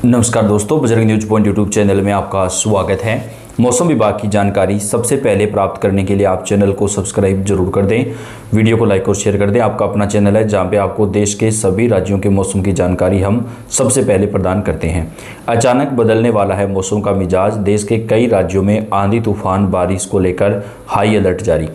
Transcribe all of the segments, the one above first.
नमस्कार दोस्तों, Bajrang news point YouTube channel में आपका स्वागत है। मौसम विभाग की जानकारी सबसे पहले प्राप्त करने के लिए आप चैनल को सब्सक्राइब जरूर कर दें, वीडियो को लाइक और शेयर कर दें। आपका अपना चैनल है जहां पे आपको देश के सभी राज्यों के मौसम की जानकारी हम सबसे पहले प्रदान करते हैं। अचानक बदलने वाला है मौसम का मिजाज। देश के कई राज्यों में आंधी तूफान बारिश को लेकर हाई अलर्ट जारी।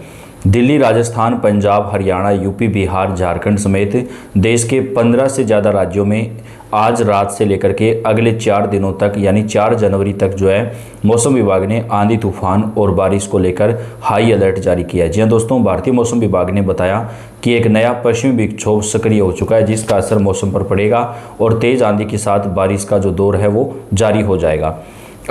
दिल्ली, राजस्थान, पंजाब, हरियाणा, यूपी, बिहार, झारखंड समेत देश के 15 से ज़्यादा राज्यों में आज रात से लेकर के अगले 4 दिनों तक यानी 4 जनवरी तक जो है मौसम विभाग ने आंधी तूफान और बारिश को लेकर हाई अलर्ट जारी किया है। जी हाँ दोस्तों, भारतीय मौसम विभाग ने बताया कि एक नया पश्चिमी विक्षोभ सक्रिय हो चुका है, जिसका असर मौसम पर पड़ेगा और तेज़ आंधी के साथ बारिश का जो दौर है वो जारी हो जाएगा।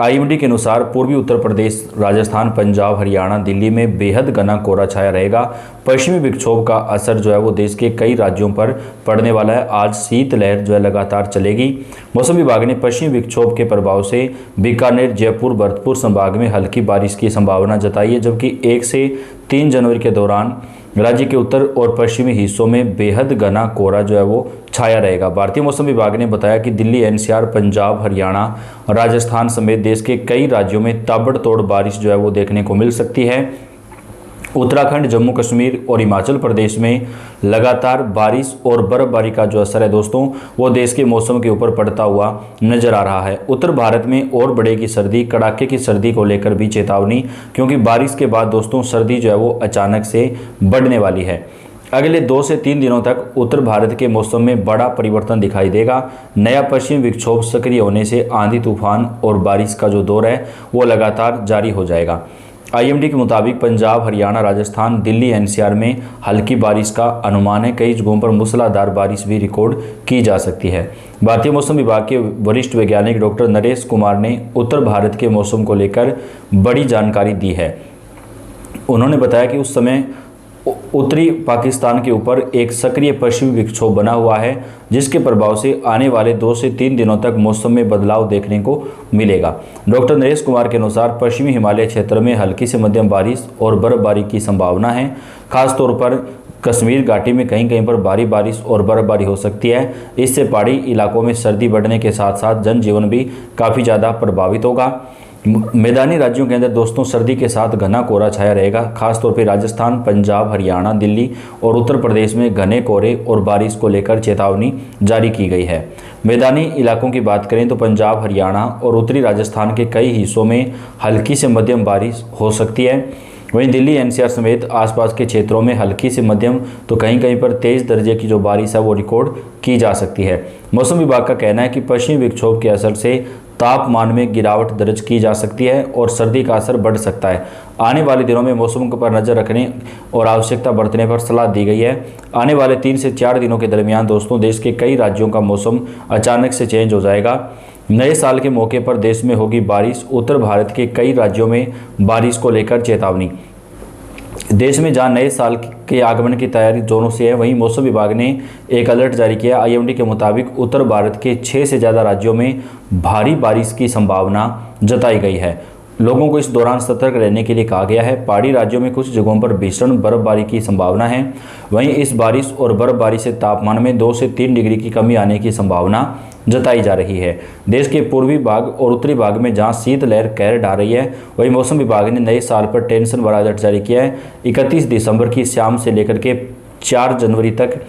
आईएमडी के अनुसार पूर्वी उत्तर प्रदेश, राजस्थान, पंजाब, हरियाणा, दिल्ली में बेहद घना कोहरा छाया रहेगा। पश्चिमी विक्षोभ का असर जो है वो देश के कई राज्यों पर पड़ने वाला है। आज शीतलहर जो है लगातार चलेगी। मौसम विभाग ने पश्चिमी विक्षोभ के प्रभाव से बीकानेर, जयपुर, भरतपुर संभाग में हल्की बारिश की संभावना जताई है, जबकि 1 से 3 जनवरी के दौरान राज्य के उत्तर और पश्चिमी हिस्सों में बेहद घना कोहरा जो है वो छाया रहेगा। भारतीय मौसम विभाग ने बताया कि दिल्ली, एनसीआर, पंजाब, हरियाणा, राजस्थान समेत देश के कई राज्यों में ताबड़तोड़ बारिश जो है वो देखने को मिल सकती है। उत्तराखंड, जम्मू कश्मीर और हिमाचल प्रदेश में लगातार बारिश और बर्फबारी का जो असर है दोस्तों वो देश के मौसम के ऊपर पड़ता हुआ नजर आ रहा है। उत्तर भारत में और बढ़ेगी सर्दी, कड़ाके की सर्दी को लेकर भी चेतावनी, क्योंकि बारिश के बाद दोस्तों सर्दी जो है वो अचानक से बढ़ने वाली है। अगले 2 से 3 दिनों तक उत्तर भारत के मौसम में बड़ा परिवर्तन दिखाई देगा। नया पश्चिमी विक्षोभ सक्रिय होने से आंधी तूफान और बारिश का जो दौर है वो लगातार जारी हो जाएगा। आईएमडी के मुताबिक पंजाब, हरियाणा, राजस्थान, दिल्ली, एनसीआर में हल्की बारिश का अनुमान है। कई जगहों पर मूसलाधार बारिश भी रिकॉर्ड की जा सकती है। भारतीय मौसम विभाग के वरिष्ठ वैज्ञानिक डॉक्टर नरेश कुमार ने उत्तर भारत के मौसम को लेकर बड़ी जानकारी दी है। उन्होंने बताया कि उस समय उत्तरी पाकिस्तान के ऊपर एक सक्रिय पश्चिमी विक्षोभ बना हुआ है, जिसके प्रभाव से आने वाले 2 से 3 दिनों तक मौसम में बदलाव देखने को मिलेगा। डॉक्टर नरेश कुमार के अनुसार पश्चिमी हिमालय क्षेत्र में हल्की से मध्यम बारिश और बर्फबारी की संभावना है। खासतौर पर कश्मीर घाटी में कहीं कहीं पर भारी बारिश और बर्फबारी हो सकती है। इससे पहाड़ी इलाकों में सर्दी बढ़ने के साथ साथ जनजीवन भी काफ़ी ज़्यादा प्रभावित होगा। मैदानी राज्यों के अंदर दोस्तों सर्दी के साथ घना कोहरा छाया रहेगा। खासतौर पर राजस्थान, पंजाब, हरियाणा, दिल्ली और उत्तर प्रदेश में घने कोहरे और बारिश को लेकर चेतावनी जारी की गई है। मैदानी इलाकों की बात करें तो पंजाब, हरियाणा और उत्तरी राजस्थान के कई हिस्सों में हल्की से मध्यम बारिश हो सकती है। वहीं दिल्ली, एनसीआर समेत आसपास के क्षेत्रों में हल्की से मध्यम तो कहीं कहीं पर तेज़ दर्जे की जो बारिश है वो रिकॉर्ड की जा सकती है। मौसम विभाग का कहना है कि पश्चिमी विक्षोभ के असर से तापमान में गिरावट दर्ज की जा सकती है और सर्दी का असर बढ़ सकता है। आने वाले दिनों में मौसम पर नज़र रखने और आवश्यकता बरतने पर सलाह दी गई है। आने वाले 3 से 4 दिनों के दरमियान दोस्तों देश के कई राज्यों का मौसम अचानक से चेंज हो जाएगा। नए साल के मौके पर देश में होगी बारिश। उत्तर भारत के कई राज्यों में बारिश को लेकर चेतावनी। देश में जहां नए साल के आगमन की तैयारी जोरों से है, वहीं मौसम विभाग ने एक अलर्ट जारी किया। आईएमडी के मुताबिक उत्तर भारत के 6 से ज़्यादा राज्यों में भारी बारिश की संभावना जताई गई है। लोगों को इस दौरान सतर्क रहने के लिए कहा गया है। पहाड़ी राज्यों में कुछ जगहों पर भीषण बर्फबारी की संभावना है। वहीं इस बारिश और बर्फबारी से तापमान में 2 से 3 डिग्री की कमी आने की संभावना जताई जा रही है। देश के पूर्वी भाग और उत्तरी भाग में जहां शीतलहर कहर ढा रही है, वहीं मौसम विभाग ने नए साल पर टेंशन वाला अलर्ट जारी किया है। 31 दिसंबर की शाम से लेकर के 4 जनवरी तक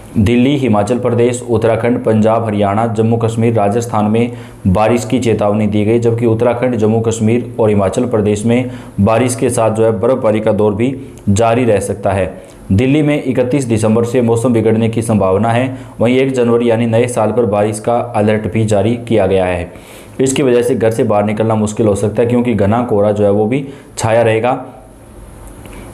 दिल्ली, हिमाचल प्रदेश, उत्तराखंड, पंजाब, हरियाणा, जम्मू कश्मीर, राजस्थान में बारिश की चेतावनी दी गई, जबकि उत्तराखंड, जम्मू कश्मीर और हिमाचल प्रदेश में बारिश के साथ जो है बर्फबारी का दौर भी जारी रह सकता है। दिल्ली में 31 दिसंबर से मौसम बिगड़ने की संभावना है। वहीं 1 जनवरी यानी नए साल पर बारिश का अलर्ट भी जारी किया गया है। इसकी वजह से घर से बाहर निकलना मुश्किल हो सकता है, क्योंकि घना कोहरा जो है वो भी छाया रहेगा।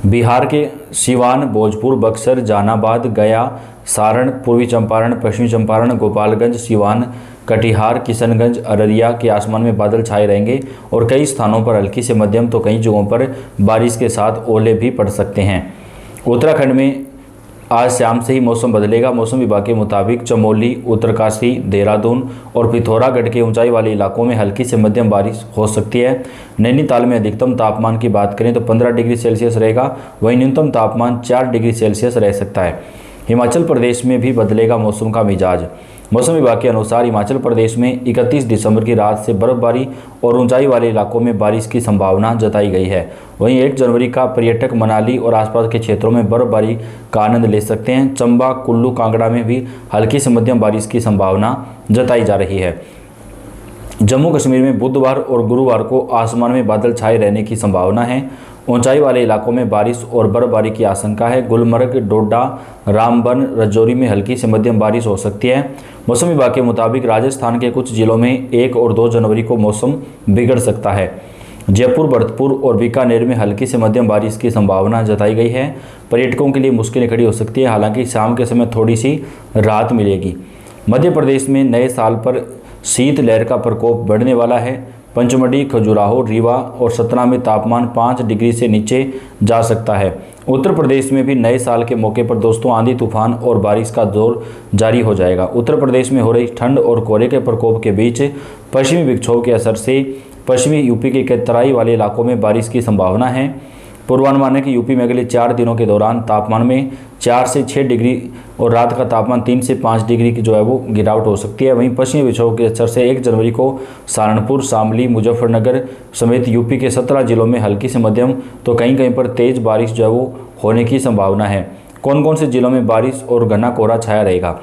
बिहार के सिवान, भोजपुर, बक्सर, जहानाबाद, गया, सारण, पूर्वी चंपारण, पश्चिमी चंपारण, गोपालगंज, सिवान, कटिहार, किशनगंज, अररिया के आसमान में बादल छाए रहेंगे और कई स्थानों पर हल्की से मध्यम तो कई जगहों पर बारिश के साथ ओले भी पड़ सकते हैं। उत्तराखंड में आज शाम से ही मौसम बदलेगा। मौसम विभाग के मुताबिक चमोली, उत्तरकाशी, देहरादून और पिथौरागढ़ के ऊंचाई वाले इलाकों में हल्की से मध्यम बारिश हो सकती है। नैनीताल में अधिकतम तापमान की बात करें तो 15 डिग्री सेल्सियस रहेगा, वहीं न्यूनतम तापमान 4 डिग्री सेल्सियस रह सकता है। हिमाचल प्रदेश में भी बदलेगा मौसम का मिजाज। मौसम विभाग के अनुसार हिमाचल प्रदेश में 31 दिसंबर की रात से बर्फबारी और ऊंचाई वाले इलाकों में बारिश की संभावना जताई गई है। वहीं 1 जनवरी का पर्यटक मनाली और आसपास के क्षेत्रों में बर्फबारी का आनंद ले सकते हैं। चंबा, कुल्लू, कांगड़ा में भी हल्की से मध्यम बारिश की संभावना जताई जा रही है। जम्मू कश्मीर में बुधवार और गुरुवार को आसमान में बादल छाए रहने की संभावना है। ऊंचाई वाले इलाकों में बारिश और बर्फबारी की आशंका है। गुलमर्ग, डोडा, रामबन, रजौरी में हल्की से मध्यम बारिश हो सकती है। मौसम विभाग के मुताबिक राजस्थान के कुछ जिलों में 1 और 2 जनवरी को मौसम बिगड़ सकता है। जयपुर, भरतपुर और बीकानेर में हल्की से मध्यम बारिश की संभावना जताई गई है। पर्यटकों के लिए मुश्किलें खड़ी हो सकती है, हालांकि शाम के समय थोड़ी सी राहत मिलेगी। मध्य प्रदेश में नए साल पर शीत लहर का प्रकोप बढ़ने वाला है। पंचमढ़ी, खजुराहो, रीवा और सतना में तापमान 5 डिग्री से नीचे जा सकता है। उत्तर प्रदेश में भी नए साल के मौके पर दोस्तों आंधी, तूफान और बारिश का दौर जारी हो जाएगा। उत्तर प्रदेश में हो रही ठंड और कोहरे के प्रकोप के बीच पश्चिमी विक्षोभ के असर से पश्चिमी यूपी के तराई वाले इलाकों में बारिश की संभावना है। पूर्वानुमान है कि यूपी में अगले 4 दिनों के दौरान तापमान में 4 से 6 डिग्री और रात का तापमान 3 से 5 डिग्री की जो है वो गिरावट हो सकती है। वहीं पश्चिमी विक्षोभ के असर से 1 जनवरी को सहारनपुर, शामली, मुजफ्फरनगर समेत यूपी के 17 जिलों में हल्की से मध्यम तो कहीं कहीं पर तेज बारिश जो है वो होने की संभावना है। कौन कौन से जिलों में बारिश और घना कोहरा छाया रहेगा?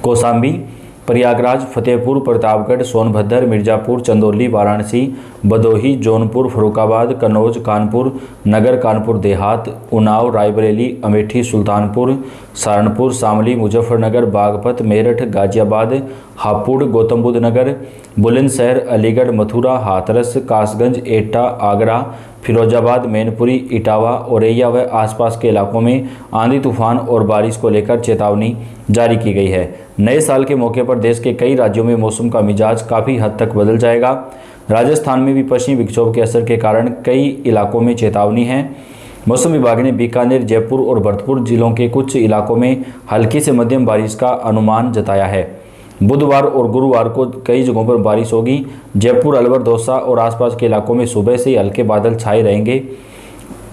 कौशाम्बी, प्रयागराज, फतेहपुर, प्रतापगढ़, सोनभद्र, मिर्जापुर, चंदौली, वाराणसी, भदोही, जौनपुर, फर्रुखाबाद, कन्नौज, कानपुर नगर, कानपुर देहात, उन्नाव, रायबरेली, अमेठी, सुल्तानपुर, सहारनपुर, शामली, मुजफ्फरनगर, बागपत, मेरठ, गाजियाबाद, हापुड़, गौतम बुद्ध नगर, बुलंदशहर, अलीगढ़, मथुरा, हाथरस, कासगंज, एटा, आगरा, फिरोजाबाद, मैनपुरी, इटावा, औरैया व आसपास के इलाकों में आंधी, तूफान और बारिश को लेकर चेतावनी जारी की गई है। नए साल के मौके पर देश के कई राज्यों में मौसम का मिजाज काफ़ी हद तक बदल जाएगा। राजस्थान में भी पश्चिमी विक्षोभ के असर के कारण कई इलाकों में चेतावनी है। मौसम विभाग ने बीकानेर, जयपुर और भरतपुर जिलों के कुछ इलाकों में हल्की से मध्यम बारिश का अनुमान जताया है। बुधवार और गुरुवार को कई जगहों पर बारिश होगी। जयपुर, अलवर, दौसा और आसपास के इलाकों में सुबह से हल्के बादल छाए रहेंगे।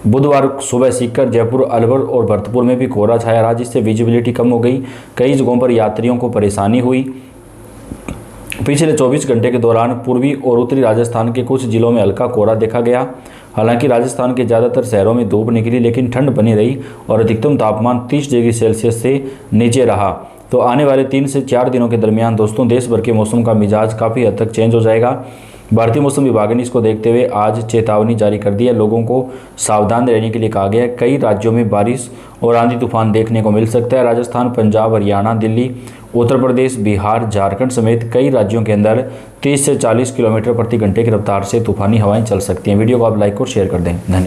बुधवार सुबह सीकर, जयपुर, अलवर और भरतपुर में भी कोहरा छाया रहा, जिससे विजिबिलिटी कम हो गई। कई जगहों पर यात्रियों को परेशानी हुई। पिछले 24 घंटे के दौरान पूर्वी और उत्तरी राजस्थान के कुछ जिलों में हल्का कोहरा देखा गया। हालांकि राजस्थान के ज़्यादातर शहरों में धूप निकली, लेकिन ठंड बनी रही और अधिकतम तापमान 30 डिग्री सेल्सियस से नीचे रहा। तो आने वाले 3 से 4 दिनों के दरमियान दोस्तों देश भर के मौसम का मिजाज काफ़ी हद तक चेंज हो जाएगा। भारतीय मौसम विभाग ने इसको देखते हुए आज चेतावनी जारी कर दी है। लोगों को सावधान रहने के लिए कहा गया है। कई राज्यों में बारिश और आंधी तूफान देखने को मिल सकता है। राजस्थान, पंजाब, हरियाणा, दिल्ली, उत्तर प्रदेश, बिहार, झारखंड समेत कई राज्यों के अंदर 30 से 40 किलोमीटर प्रति घंटे की रफ्तार से तूफानी हवाएं चल सकती हैं। वीडियो को आप लाइक और शेयर कर दें। धन्यवाद।